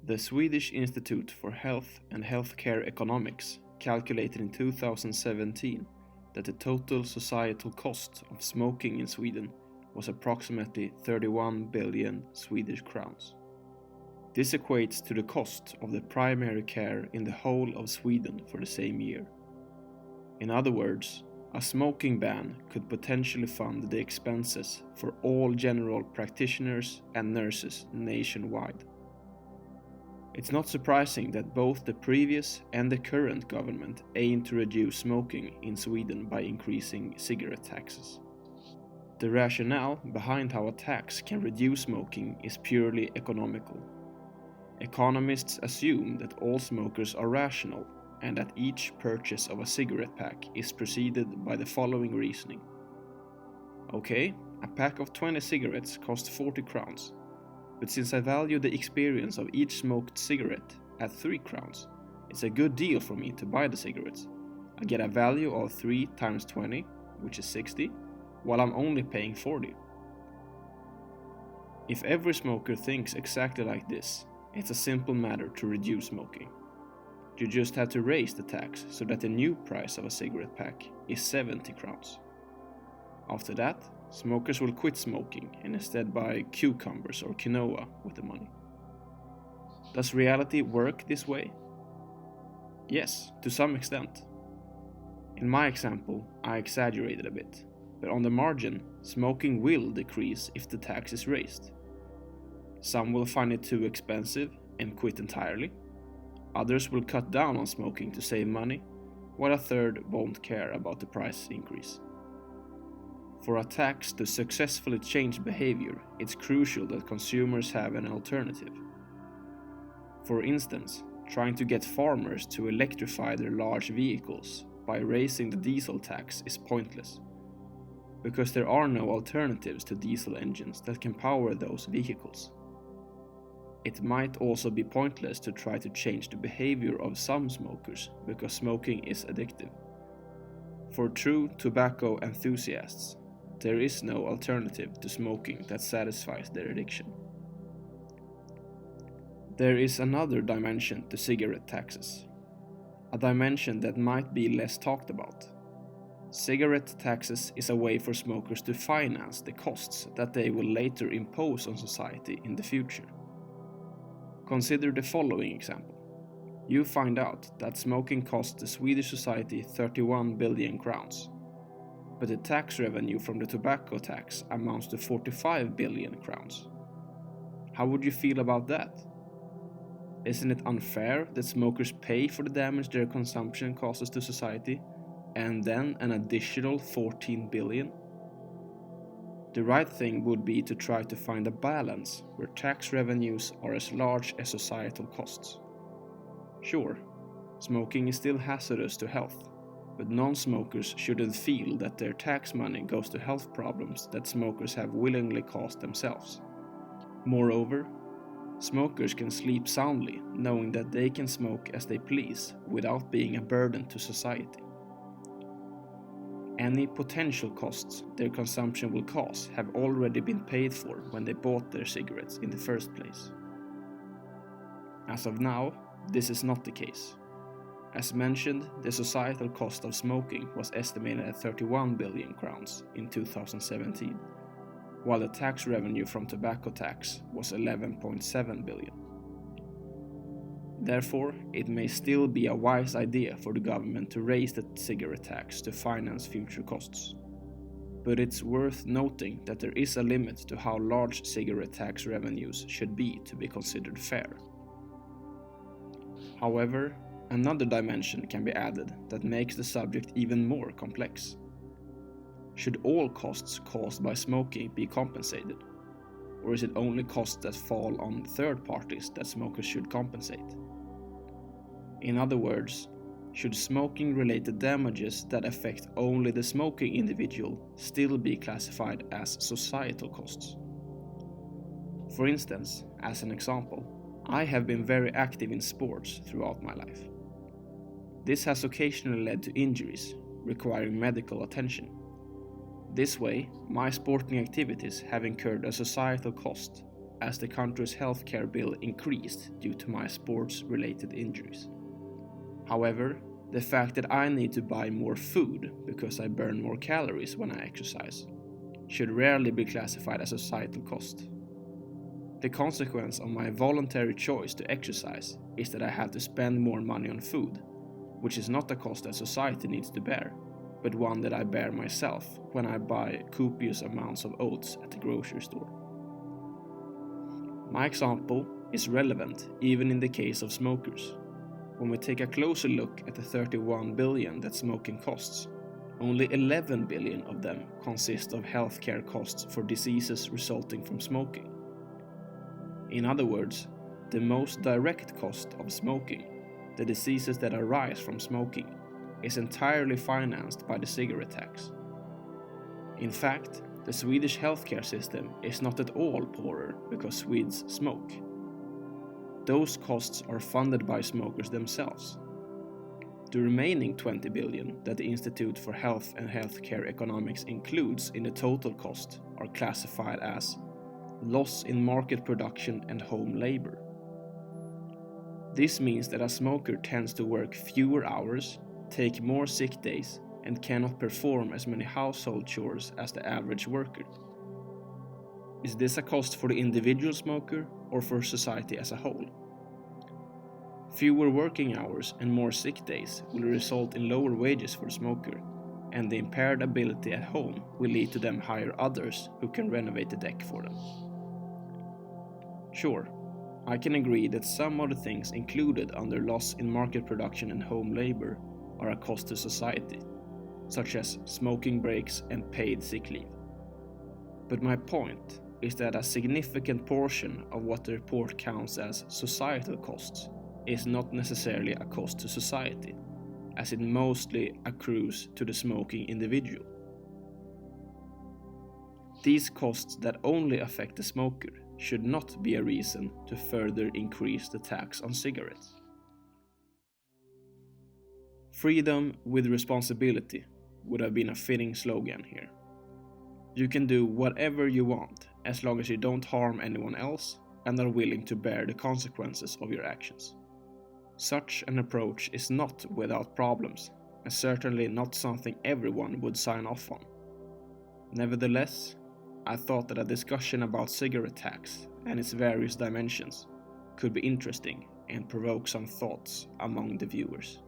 The Swedish Institute for Health and Healthcare Economics calculated in 2017 that the total societal cost of smoking in Sweden was approximately 31 billion Swedish crowns. This equates to the cost of the primary care in the whole of Sweden for the same year. In other words, a smoking ban could potentially fund the expenses for all general practitioners and nurses nationwide. It's not surprising that both the previous and the current government aim to reduce smoking in Sweden by increasing cigarette taxes. The rationale behind how a tax can reduce smoking is purely economical. Economists assume that all smokers are rational and that each purchase of a cigarette pack is preceded by the following reasoning. Okay, a pack of 20 cigarettes costs 40 crowns, but since I value the experience of each smoked cigarette at 3 crowns, it's a good deal for me to buy the cigarettes. I get a value of 3 times 20, which is 60, while I'm only paying 40. If every smoker thinks exactly like this, it's a simple matter to reduce smoking. You just have to raise the tax so that the new price of a cigarette pack is 70 crowns. After that, smokers will quit smoking and instead buy cucumbers or quinoa with the money. Does reality work this way? Yes, to some extent. In my example, I exaggerated a bit, but on the margin, smoking will decrease if the tax is raised. Some will find it too expensive and quit entirely. Others will cut down on smoking to save money, while a third won't care about the price increase. For a tax to successfully change behavior, it's crucial that consumers have an alternative. For instance, trying to get farmers to electrify their large vehicles by raising the diesel tax is pointless, because there are no alternatives to diesel engines that can power those vehicles. It might also be pointless to try to change the behavior of some smokers because smoking is addictive. For true tobacco enthusiasts, there is no alternative to smoking that satisfies their addiction. There is another dimension to cigarette taxes, a dimension that might be less talked about. Cigarette taxes is a way for smokers to finance the costs that they will later impose on society in the future. Consider the following example. You find out that smoking costs the Swedish society 31 billion crowns, but the tax revenue from the tobacco tax amounts to 45 billion crowns. How would you feel about that? Isn't it unfair that smokers pay for the damage their consumption causes to society, and then an additional 14 billion? The right thing would be to try to find a balance where tax revenues are as large as societal costs. Sure, smoking is still hazardous to health, but non-smokers shouldn't feel that their tax money goes to health problems that smokers have willingly caused themselves. Moreover, smokers can sleep soundly knowing that they can smoke as they please without being a burden to society. Any potential costs their consumption will cause have already been paid for when they bought their cigarettes in the first place. As of now, this is not the case. As mentioned, the societal cost of smoking was estimated at 31 billion crowns in 2017, while the tax revenue from tobacco tax was 11.7 billion. Therefore, it may still be a wise idea for the government to raise the cigarette tax to finance future costs. But it's worth noting that there is a limit to how large cigarette tax revenues should be to be considered fair. However, another dimension can be added that makes the subject even more complex. Should all costs caused by smoking be compensated? Or is it only costs that fall on third parties that smokers should compensate? In other words, should smoking-related damages that affect only the smoking individual still be classified as societal costs? For instance, as an example, I have been very active in sports throughout my life. This has occasionally led to injuries requiring medical attention. This way, my sporting activities have incurred a societal cost, as the country's healthcare bill increased due to my sports-related injuries. However, the fact that I need to buy more food because I burn more calories when I exercise should rarely be classified as a societal cost. The consequence of my voluntary choice to exercise is that I have to spend more money on food, which is not a cost that society needs to bear, but one that I bear myself when I buy copious amounts of oats at the grocery store. My example is relevant even in the case of smokers. When we take a closer look at the 31 billion that smoking costs, only 11 billion of them consist of healthcare costs for diseases resulting from smoking. In other words, the most direct cost of smoking, the diseases that arise from smoking, is entirely financed by the cigarette tax. In fact, the Swedish healthcare system is not at all poorer because Swedes smoke. Those costs are funded by smokers themselves. The remaining 20 billion that the Institute for Health and Healthcare Economics includes in the total cost are classified as loss in market production and home labor. This means that a smoker tends to work fewer hours, take more sick days, and cannot perform as many household chores as the average worker. Is this a cost for the individual smoker or for society as a whole? Fewer working hours and more sick days will result in lower wages for the smoker, and the impaired ability at home will lead to them hire others who can renovate the deck for them. Sure, I can agree that some of the things included under loss in market production and home labor are a cost to society, such as smoking breaks and paid sick leave. But my point is that a significant portion of what the report counts as societal costs is not necessarily a cost to society, as it mostly accrues to the smoking individual. These costs that only affect the smoker should not be a reason to further increase the tax on cigarettes. Freedom with responsibility would have been a fitting slogan here. You can do whatever you want as long as you don't harm anyone else and are willing to bear the consequences of your actions. Such an approach is not without problems, and certainly not something everyone would sign off on. Nevertheless, I thought that a discussion about cigarette tax and its various dimensions could be interesting and provoke some thoughts among the viewers.